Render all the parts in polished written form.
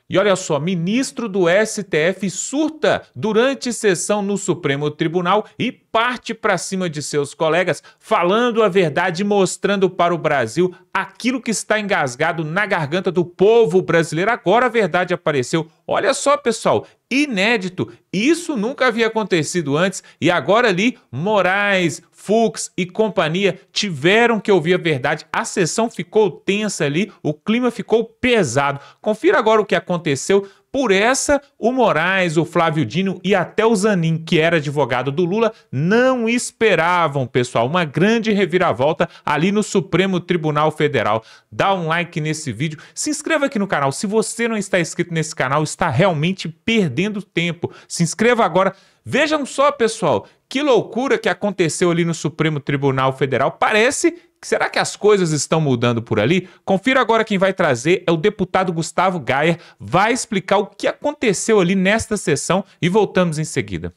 E olha só, ministro do STF surta durante sessão no Supremo Tribunal e parte para cima de seus colegas, falando a verdade e mostrando para o Brasil aquilo que está engasgado na garganta do povo brasileiro. Agora a verdade apareceu. Olha só, pessoal, inédito. Isso nunca havia acontecido antes e agora ali Moraes, Fux e companhia tiveram que ouvir a verdade. A sessão ficou tensa ali, o clima ficou pesado. Confira agora o que aconteceu. Por essa, o Moraes, o Flávio Dino e até o Zanin, que era advogado do Lula, não esperavam, pessoal, uma grande reviravolta ali no Supremo Tribunal Federal. Dá um like nesse vídeo, se inscreva aqui no canal. Se você não está inscrito nesse canal, está realmente perdendo tempo. Se inscreva agora. Vejam só, pessoal, que loucura que aconteceu ali no Supremo Tribunal Federal. Parece... Será que as coisas estão mudando por ali? Confira agora quem vai trazer, é o deputado Gustavo Gayer, vai explicar o que aconteceu ali nesta sessão e voltamos em seguida.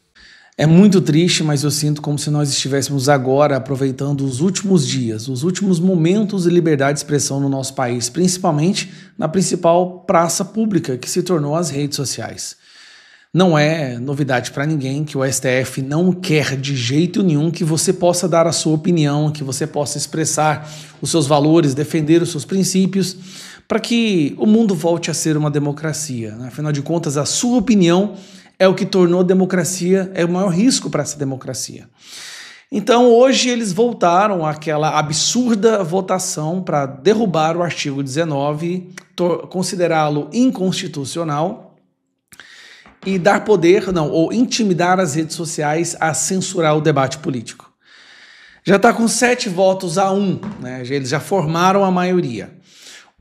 É muito triste, mas eu sinto como se nós estivéssemos agora aproveitando os últimos dias, os últimos momentos de liberdade de expressão no nosso país, principalmente na principal praça pública que se tornou as redes sociais. Não é novidade para ninguém que o STF não quer de jeito nenhum que você possa dar a sua opinião, que você possa expressar os seus valores, defender os seus princípios, para que o mundo volte a ser uma democracia. Afinal de contas, a sua opinião é o que tornou a democracia, é o maior risco para essa democracia. Então, hoje eles voltaram àquela absurda votação para derrubar o artigo 19, considerá-lo inconstitucional, e dar poder, ou intimidar as redes sociais a censurar o debate político. Já está com 7 votos a 1, né? Eles já formaram a maioria.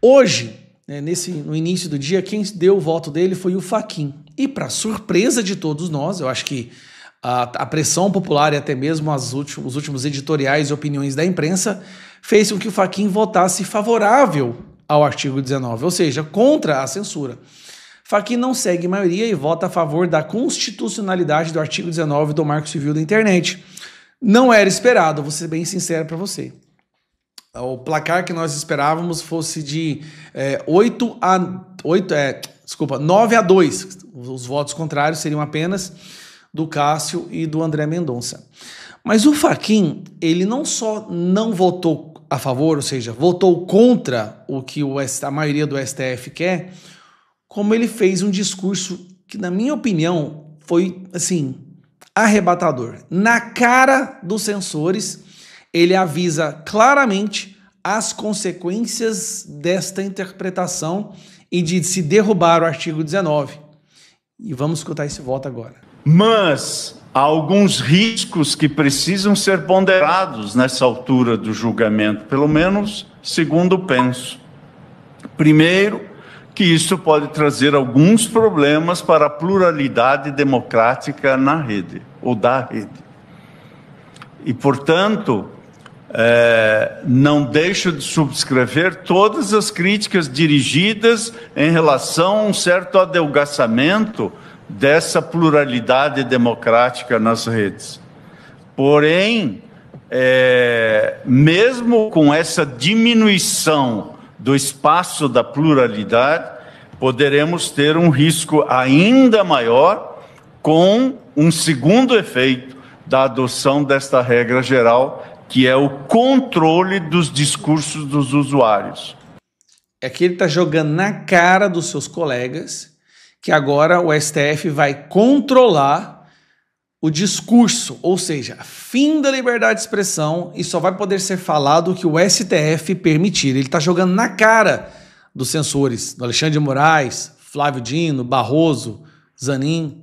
Hoje, né, no início do dia, quem deu o voto dele foi o Fachin. E para surpresa de todos nós, eu acho que a pressão popular e até mesmo os últimos editoriais e opiniões da imprensa fez com que o Fachin votasse favorável ao artigo 19, ou seja, contra a censura. Fachin não segue maioria e vota a favor da constitucionalidade do artigo 19 do Marco Civil da Internet. Não era esperado, vou ser bem sincero para você. O placar que nós esperávamos fosse de 9-2. Os votos contrários seriam apenas do Cássio e do André Mendonça. Mas o Fachin, ele não só não votou a favor, ou seja, votou contra o que a maioria do STF quer, como ele fez um discurso que, na minha opinião, foi, assim, arrebatador. Na cara dos censores, ele avisa claramente as consequências desta interpretação e de se derrubar o artigo 19. E vamos escutar esse voto agora. Mas há alguns riscos que precisam ser ponderados nessa altura do julgamento, pelo menos segundo penso. Primeiro, que isso pode trazer alguns problemas para a pluralidade democrática na rede, ou da rede. E, portanto, não deixo de subscrever todas as críticas dirigidas em relação a um certo adelgaçamento dessa pluralidade democrática nas redes. Porém, mesmo com essa diminuição do espaço da pluralidade, poderemos ter um risco ainda maior com um segundo efeito da adoção desta regra geral, que é o controle dos discursos dos usuários. É que ele está jogando na cara dos seus colegas que agora o STF vai controlar o discurso, ou seja, fim da liberdade de expressão, e só vai poder ser falado o que o STF permitir. Ele está jogando na cara dos censores, do Alexandre de Moraes, Flávio Dino, Barroso, Zanin.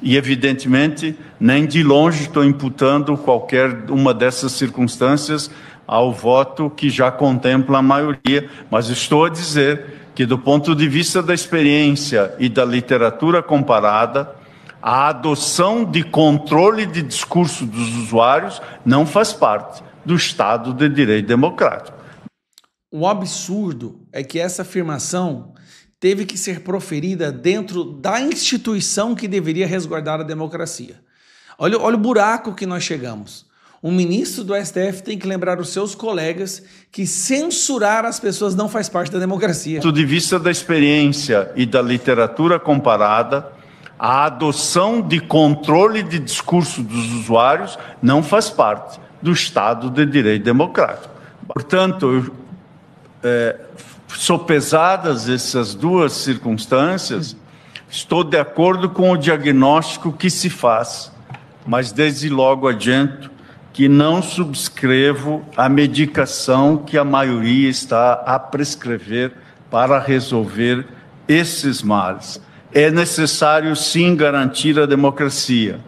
E, evidentemente, nem de longe estou imputando qualquer uma dessas circunstâncias ao voto que já contempla a maioria, mas estou a dizer que, do ponto de vista da experiência e da literatura comparada, a adoção de controle de discurso dos usuários não faz parte do Estado de Direito Democrático. O absurdo é que essa afirmação teve que ser proferida dentro da instituição que deveria resguardar a democracia. Olha o buraco que nós chegamos. Um ministro do STF tem que lembrar os seus colegas que censurar as pessoas não faz parte da democracia. Do ponto de vista da experiência e da literatura comparada, a adoção de controle de discurso dos usuários não faz parte do Estado de Direito Democrático. Portanto, sopesadas essas duas circunstâncias, estou de acordo com o diagnóstico que se faz, mas desde logo adianto que não subscrevo a medicação que a maioria está a prescrever para resolver esses males. É necessário, sim, garantir a democracia,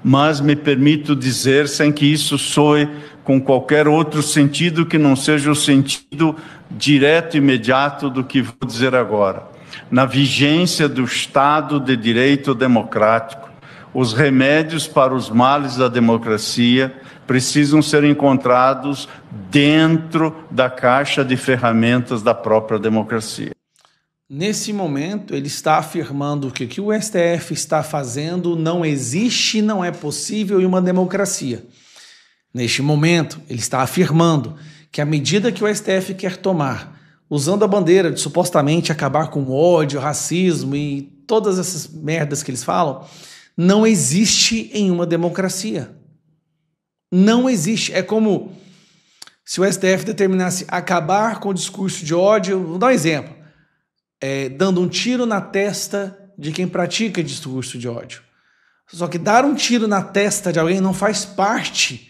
mas me permito dizer, sem que isso soe com qualquer outro sentido que não seja o sentido direto e imediato do que vou dizer agora. Na vigência do Estado de Direito Democrático, os remédios para os males da democracia precisam ser encontrados dentro da caixa de ferramentas da própria democracia. Nesse momento, ele está afirmando que o que o STF está fazendo não existe, não é possível em uma democracia. Neste momento, ele está afirmando que a medida que o STF quer tomar, usando a bandeira de supostamente acabar com o ódio, racismo e todas essas merdas que eles falam, não existe em uma democracia. Não existe. É como se o STF determinasse acabar com o discurso de ódio. Vou dar um exemplo. Dando um tiro na testa de quem pratica discurso de ódio. Só que dar um tiro na testa de alguém não faz parte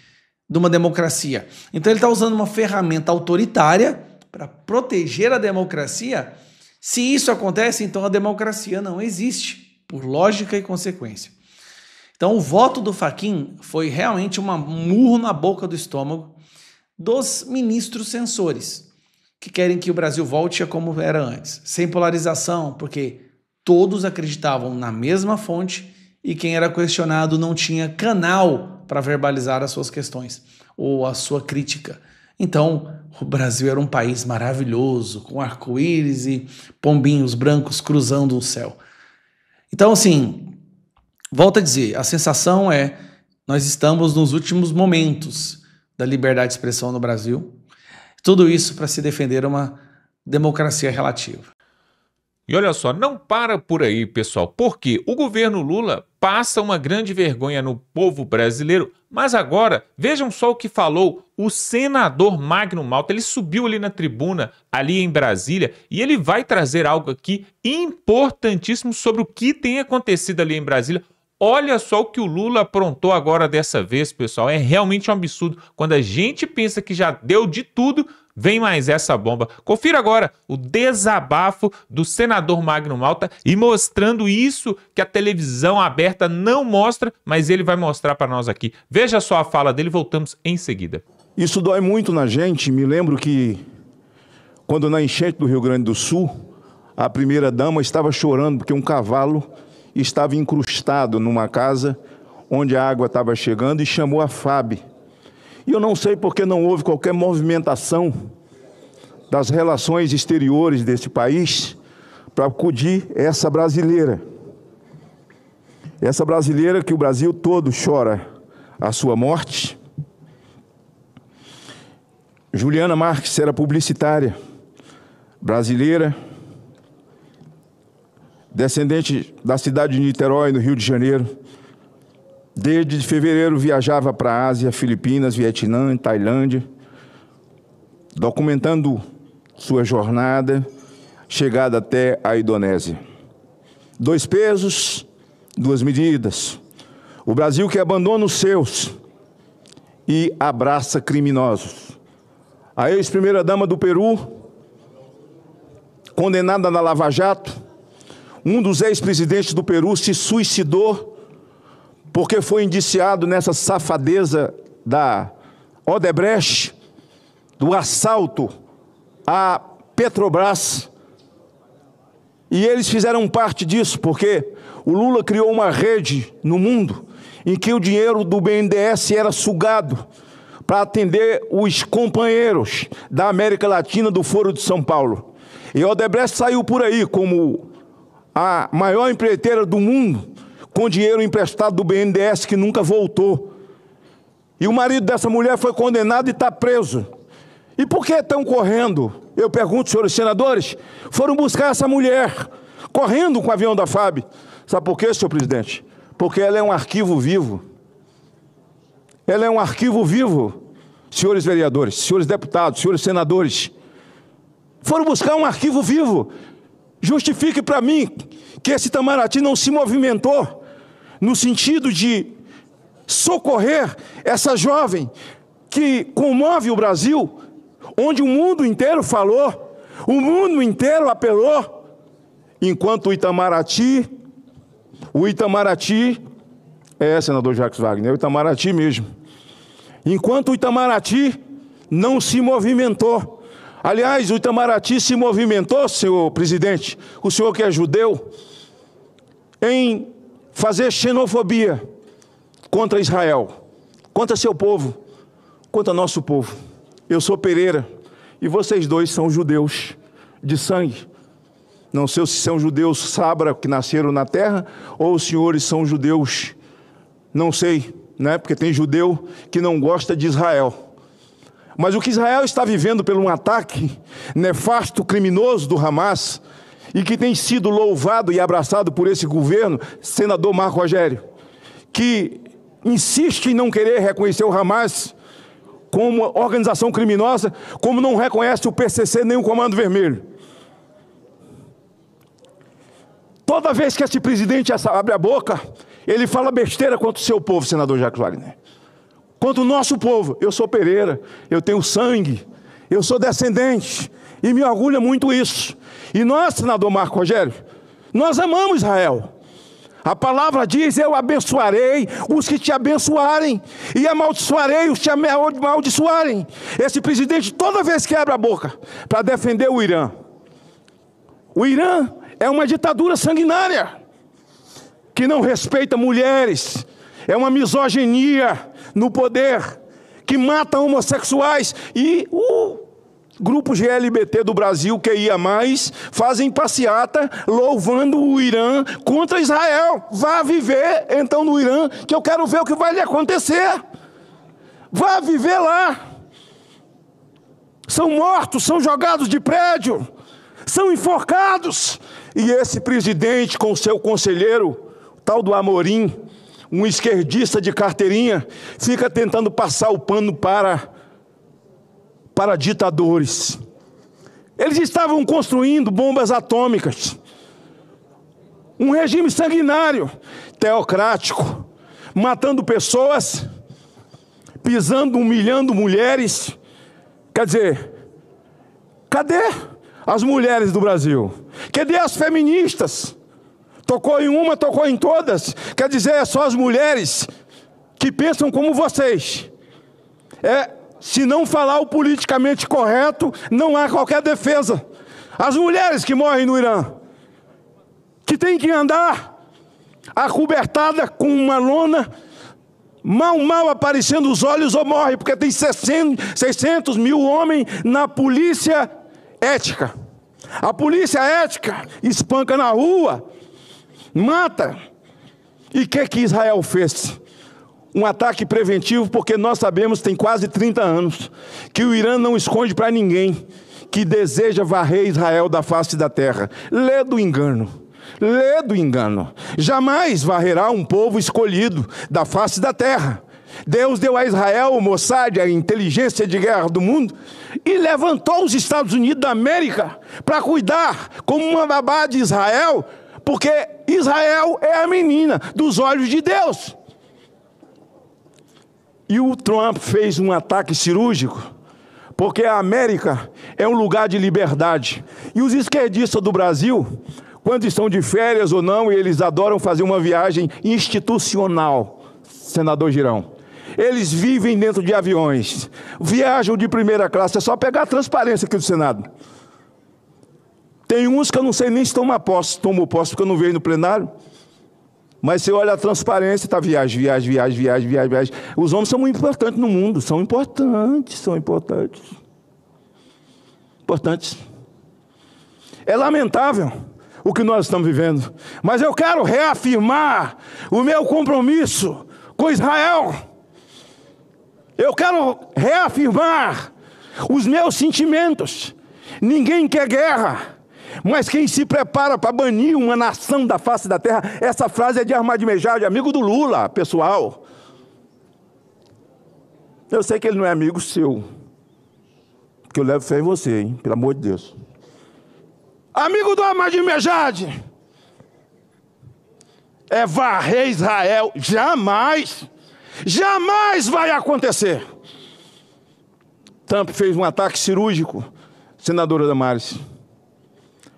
de uma democracia. Então ele está usando uma ferramenta autoritária para proteger a democracia. Se isso acontece, então a democracia não existe, por lógica e consequência. Então o voto do Fachin foi realmente um murro na boca do estômago dos ministros censores, que querem que o Brasil volte a como era antes, sem polarização, porque todos acreditavam na mesma fonte e quem era questionado não tinha canal para verbalizar as suas questões ou a sua crítica. Então, o Brasil era um país maravilhoso, com arco-íris e pombinhos brancos cruzando o céu. Então, assim, volto a dizer, a sensação é nós estamos nos últimos momentos da liberdade de expressão no Brasil. Tudo isso para se defender uma democracia relativa. E olha só, não para por aí, pessoal, porque o governo Lula passa uma grande vergonha no povo brasileiro, mas agora, vejam só o que falou o senador Magno Malta. Ele subiu ali na tribuna, ali em Brasília, e ele vai trazer algo aqui importantíssimo sobre o que tem acontecido ali em Brasília. Olha só o que o Lula aprontou agora dessa vez, pessoal. É realmente um absurdo. Quando a gente pensa que já deu de tudo, vem mais essa bomba. Confira agora o desabafo do senador Magno Malta e mostrando isso que a televisão aberta não mostra, mas ele vai mostrar para nós aqui. Veja só a fala dele, voltamos em seguida. Isso dói muito na gente. Me lembro que quando na enchente do Rio Grande do Sul, a primeira-dama estava chorando porque um cavalo estava incrustado numa casa onde a água estava chegando e chamou a FAB. E eu não sei porque não houve qualquer movimentação das relações exteriores desse país para acudir essa brasileira. Essa brasileira que o Brasil todo chora a sua morte. Juliana Marques era publicitária, brasileira, descendente da cidade de Niterói, no Rio de Janeiro. Desde fevereiro viajava para a Ásia, Filipinas, Vietnã, Tailândia, documentando sua jornada, chegada até a Indonésia. 2 pesos, 2 medidas. O Brasil que abandona os seus e abraça criminosos. A ex-primeira-dama do Peru, condenada na Lava Jato. Um dos ex-presidentes do Peru se suicidou porque foi indiciado nessa safadeza da Odebrecht, do assalto à Petrobras. E eles fizeram parte disso, porque o Lula criou uma rede no mundo em que o dinheiro do BNDES era sugado para atender os companheiros da América Latina do Foro de São Paulo. E a Odebrecht saiu por aí como a maior empreiteira do mundo, com dinheiro emprestado do BNDES que nunca voltou. E o marido dessa mulher foi condenado e está preso. E por que estão correndo? Eu pergunto, senhores senadores, foram buscar essa mulher, correndo com o avião da FAB. Sabe por quê, senhor presidente? Porque ela é um arquivo vivo. Ela é um arquivo vivo, senhores vereadores, senhores deputados, senhores senadores. Foram buscar um arquivo vivo. Justifique para mim que esse Itamaraty não se movimentou no sentido de socorrer essa jovem que comove o Brasil, onde o mundo inteiro falou, o mundo inteiro apelou, enquanto o Itamaraty, senador Jacques Wagner, o Itamaraty mesmo, enquanto o Itamaraty não se movimentou. Aliás, o Itamaraty se movimentou, senhor presidente, o senhor que é judeu, em fazer xenofobia contra Israel, contra seu povo, contra nosso povo. Eu sou Pereira e vocês dois são judeus de sangue. Não sei se são judeus sabra que nasceram na terra ou os senhores são judeus, não sei, né? Porque tem judeu que não gosta de Israel. Mas o que Israel está vivendo por um ataque nefasto, criminoso do Hamas, e que tem sido louvado e abraçado por esse governo, senador Marco Rogério, que insiste em não querer reconhecer o Hamas como organização criminosa, como não reconhece o PCC nem o Comando Vermelho. Toda vez que esse presidente abre a boca, ele fala besteira contra o seu povo, senador Jacques Wagner. Contra o nosso povo. Eu sou Pereira, eu tenho sangue, eu sou descendente, e me orgulha muito isso. E nós, senador Marco Rogério, nós amamos Israel. A palavra diz, eu abençoarei os que te abençoarem, e amaldiçoarei os que te amaldiçoarem. Esse presidente, toda vez que abre a boca para defender o Irã é uma ditadura sanguinária, que não respeita mulheres, é uma misoginia no poder, que mata homossexuais, e grupos GLBT do Brasil, QIA+, fazem passeata louvando o Irã contra Israel. Vá viver, então, no Irã, que eu quero ver o que vai lhe acontecer. Vá viver lá. São mortos, são jogados de prédio, são enforcados. E esse presidente, com seu conselheiro, tal do Amorim, um esquerdista de carteirinha, fica tentando passar o pano para ditadores. Eles estavam construindo bombas atômicas, um regime sanguinário, teocrático, matando pessoas, pisando, humilhando mulheres. Quer dizer, cadê as mulheres do Brasil? Cadê as feministas? Tocou em uma, tocou em todas. Quer dizer, é só as mulheres que pensam como vocês. Se não falar o politicamente correto, não há qualquer defesa. As mulheres que morrem no Irã, que têm que andar acobertada com uma lona, mal aparecendo os olhos, ou morre, porque tem 600 mil homens na polícia ética. A polícia ética espanca na rua, mata. E o que Israel fez? Um ataque preventivo, porque nós sabemos, tem quase 30 anos, que o Irã não esconde para ninguém que deseja varrer Israel da face da terra. Lê do engano. Jamais varrerá um povo escolhido da face da terra. Deus deu a Israel o Mossad, a inteligência de guerra do mundo, e levantou os Estados Unidos da América para cuidar como uma babá de Israel, porque Israel é a menina dos olhos de Deus. E o Trump fez um ataque cirúrgico, porque a América é um lugar de liberdade. E os esquerdistas do Brasil, quando estão de férias ou não, eles adoram fazer uma viagem institucional, senador Girão. Eles vivem dentro de aviões, viajam de primeira classe. É só pegar a transparência aqui do Senado. Tem uns que eu não sei nem se tomam posse porque eu não vejo no plenário. Mas você olha a transparência, está viagem. Os homens são muito importantes no mundo, são importantes. É lamentável o que nós estamos vivendo, mas eu quero reafirmar o meu compromisso com Israel. Eu quero reafirmar os meus sentimentos. Ninguém quer guerra, mas quem se prepara para banir uma nação da face da terra, essa frase é de Ahmadinejad, amigo do Lula, pessoal. Eu sei que ele não é amigo seu, porque eu levo fé em você, hein? Pelo amor de Deus. Amigo do Ahmadinejad, é varrer Israel. Jamais, jamais vai acontecer. Trump fez um ataque cirúrgico, senadora Damares,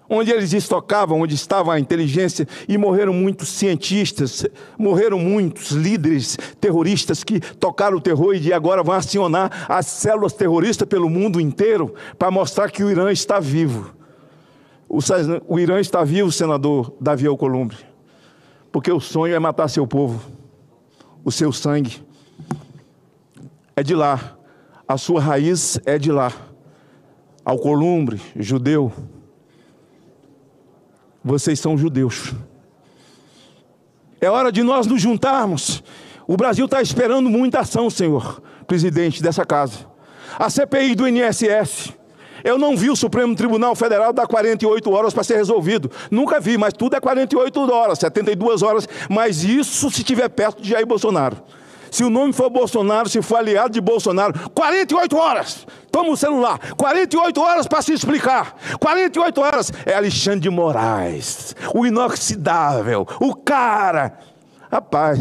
onde eles estocavam, onde estava a inteligência, e morreram muitos cientistas, morreram muitos líderes terroristas que tocaram o terror e agora vão acionar as células terroristas pelo mundo inteiro para mostrar que o Irã está vivo. O Irã está vivo, senador Davi Alcolumbre, porque o sonho é matar seu povo, o seu sangue é de lá, a sua raiz é de lá. Alcolumbre, judeu, vocês são judeus. É hora de nós nos juntarmos. O Brasil está esperando muita ação, senhor presidente dessa casa. A CPI do INSS. Eu não vi o Supremo Tribunal Federal dar 48 horas para ser resolvido. Nunca vi, mas tudo é 48 horas, 72 horas. Mas isso se estiver perto de Jair Bolsonaro. Se o nome for Bolsonaro, se for aliado de Bolsonaro, 48 horas, toma o celular, 48 horas para se explicar, 48 horas, é Alexandre de Moraes, o inoxidável, o cara. Rapaz,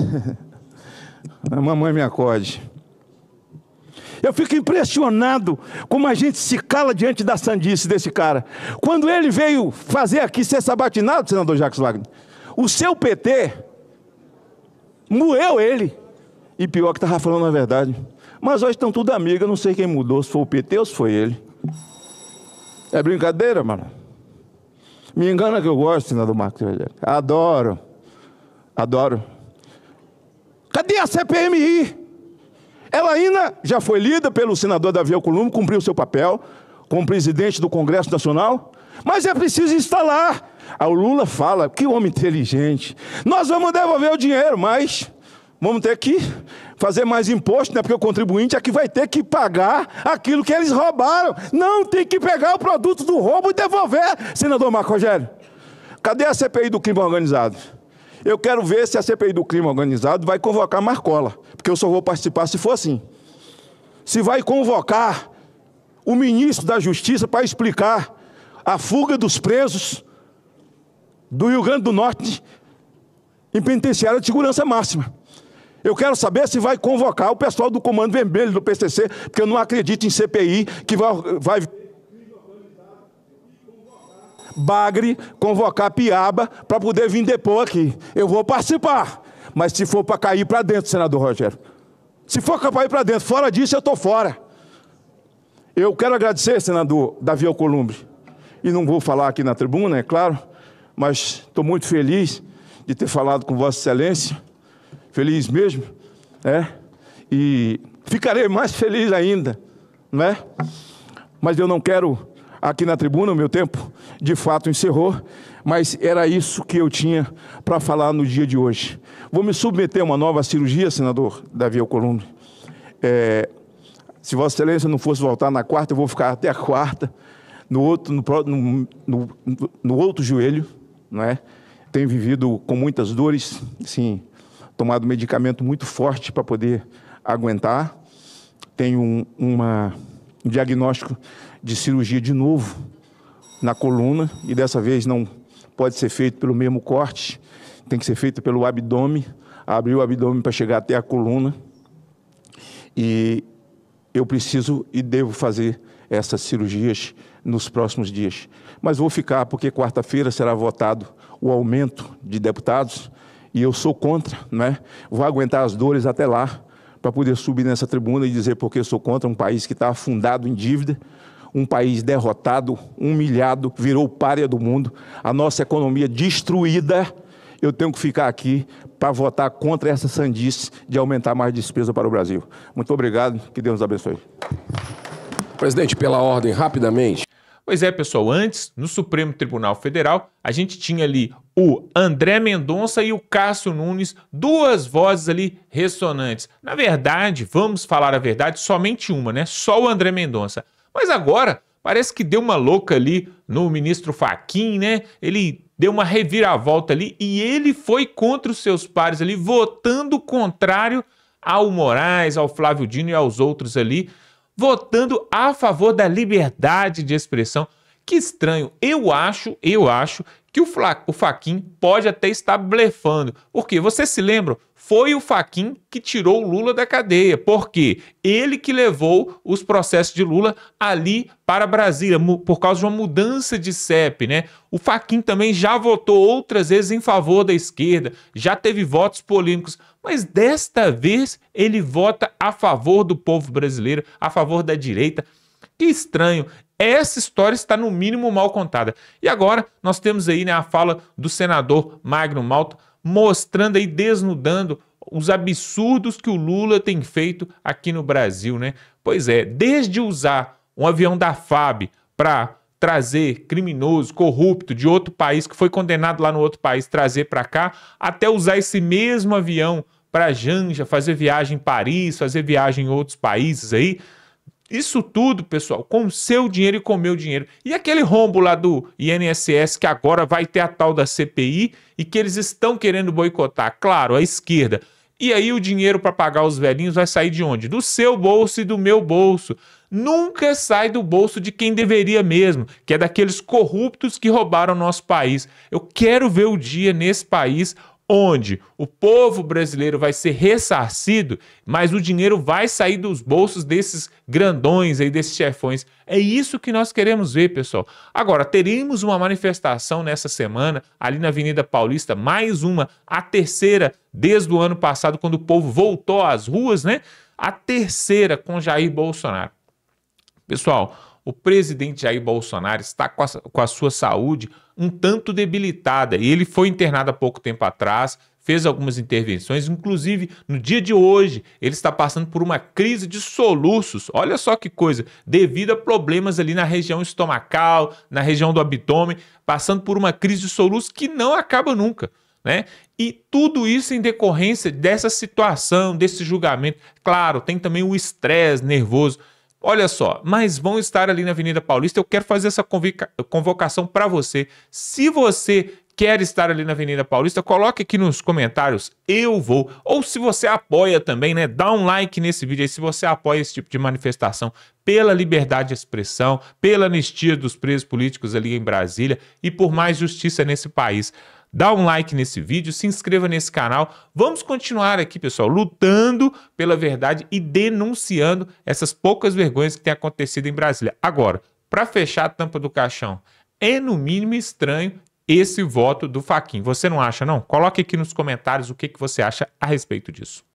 a mamãe me acode. Eu fico impressionado como a gente se cala diante da sandice desse cara. Quando ele veio fazer aqui ser sabatinado, senador Jacques Wagner, o seu PT moeu ele. E pior que estava falando a verdade. Mas hoje estão tudo amigos, eu não sei quem mudou, se foi o PT ou se foi ele. É brincadeira, mano. Me engana que eu gosto, senador Marcos Rogério. Adoro. Adoro. Cadê a CPMI? Ela ainda já foi lida pelo senador Davi Alcolumbre, cumpriu o seu papel como presidente do Congresso Nacional, mas é preciso instalar. O Lula fala, que homem inteligente. Nós vamos devolver o dinheiro, mas vamos ter que fazer mais imposto, né? Porque o contribuinte é que vai ter que pagar aquilo que eles roubaram. Não, tem que pegar o produto do roubo e devolver. Senador Marco Rogério, cadê a CPI do crime organizado? Eu quero ver se a CPI do crime organizado vai convocar Marcola, porque eu só vou participar se for assim. Se vai convocar o ministro da Justiça para explicar a fuga dos presos do Rio Grande do Norte em penitenciária de segurança máxima. Eu quero saber se vai convocar o pessoal do Comando Vermelho do PCC, porque eu não acredito em CPI que vai Bagre, convocar Piaba para poder vir depor aqui. Eu vou participar, mas se for para cair para dentro, senador Rogério. Se for para ir para dentro, fora disso eu estou fora. Eu quero agradecer, senador Davi Alcolumbre, e não vou falar aqui na tribuna, é claro, mas estou muito feliz de ter falado com Vossa Excelência. Feliz mesmo, e ficarei mais feliz ainda, não é? Mas eu não quero, aqui na tribuna, o meu tempo de fato encerrou, mas era isso que eu tinha para falar no dia de hoje. Vou me submeter a uma nova cirurgia, senador Davi Alcolumbre. Se Vossa Excelência não fosse voltar na quarta, eu vou ficar até a quarta, no outro joelho, não é? Tenho vivido com muitas dores, sim, tomado medicamento muito forte para poder aguentar. Tenho um diagnóstico de cirurgia de novo na coluna, e dessa vez não pode ser feito pelo mesmo corte, tem que ser feito pelo abdômen, abrir o abdômen para chegar até a coluna, e eu preciso e devo fazer essas cirurgias nos próximos dias. Mas vou ficar, porque quarta-feira será votado o aumento de deputados, e eu sou contra, né? Vou aguentar as dores até lá, para poder subir nessa tribuna e dizer porque eu sou contra um país que está afundado em dívida, um país derrotado, humilhado, virou pária do mundo, a nossa economia destruída. Eu tenho que ficar aqui para votar contra essa sandice de aumentar mais despesa para o Brasil. Muito obrigado, que Deus nos abençoe. Presidente, pela ordem, rapidamente. Pois é, pessoal, antes, no Supremo Tribunal Federal, a gente tinha ali o André Mendonça e o Cássio Nunes, duas vozes ali ressonantes. Na verdade, vamos falar a verdade, somente uma, né? Só o André Mendonça. Mas agora, parece que deu uma louca ali no ministro Fachin, né? Ele deu uma reviravolta ali e ele foi contra os seus pares ali, votando contrário ao Moraes, ao Flávio Dino e aos outros ali, votando a favor da liberdade de expressão. Que estranho. Eu acho que o Fachin pode até estar blefando. Porque, você se lembra? Foi o Fachin que tirou o Lula da cadeia. Por quê? Ele que levou os processos de Lula ali para Brasília, por causa de uma mudança de CEP, né? O Fachin também já votou outras vezes em favor da esquerda, já teve votos polêmicos, mas desta vez ele vota a favor do povo brasileiro, a favor da direita. Que estranho. Essa história está no mínimo mal contada. E agora nós temos aí, né, a fala do senador Magno Malta mostrando aí, desnudando os absurdos que o Lula tem feito aqui no Brasil, né? Pois é, desde usar um avião da FAB para trazer criminoso, corrupto de outro país, que foi condenado lá no outro país, trazer para cá, até usar esse mesmo avião para Janja, fazer viagem em Paris, fazer viagem em outros países aí. Isso tudo, pessoal, com o seu dinheiro e com o meu dinheiro. E aquele rombo lá do INSS que agora vai ter a tal da CPI e que eles estão querendo boicotar, claro, a esquerda. E aí o dinheiro para pagar os velhinhos vai sair de onde? Do seu bolso e do meu bolso. Nunca sai do bolso de quem deveria mesmo, que é daqueles corruptos que roubaram o nosso país. Eu quero ver o dia nesse país onde o povo brasileiro vai ser ressarcido, mas o dinheiro vai sair dos bolsos desses grandões aí, desses chefões. É isso que nós queremos ver, pessoal. Agora, teremos uma manifestação nessa semana, ali na Avenida Paulista, mais uma, a terceira desde o ano passado, quando o povo voltou às ruas, né? A terceira com Jair Bolsonaro. Pessoal, o presidente Jair Bolsonaro está com a sua saúde um tanto debilitada e ele foi internado há pouco tempo atrás, fez algumas intervenções, inclusive no dia de hoje ele está passando por uma crise de soluços, olha só que coisa, devido a problemas ali na região estomacal, na região do abdômen, passando por uma crise de soluços que não acaba nunca, né? E tudo isso em decorrência dessa situação, desse julgamento. Claro, tem também o estresse nervoso. Olha só, mas vão estar ali na Avenida Paulista. Eu quero fazer essa convocação para você. Se você quer estar ali na Avenida Paulista, coloque aqui nos comentários, eu vou. Ou se você apoia também, né? Dá um like nesse vídeo aí se você apoia esse tipo de manifestação pela liberdade de expressão, pela anistia dos presos políticos ali em Brasília e por mais justiça nesse país. Dá um like nesse vídeo, se inscreva nesse canal. Vamos continuar aqui, pessoal, lutando pela verdade e denunciando essas poucas vergonhas que têm acontecido em Brasília. Agora, para fechar a tampa do caixão, é no mínimo estranho esse voto do Fachin. Você não acha, não? Coloque aqui nos comentários o que você acha a respeito disso.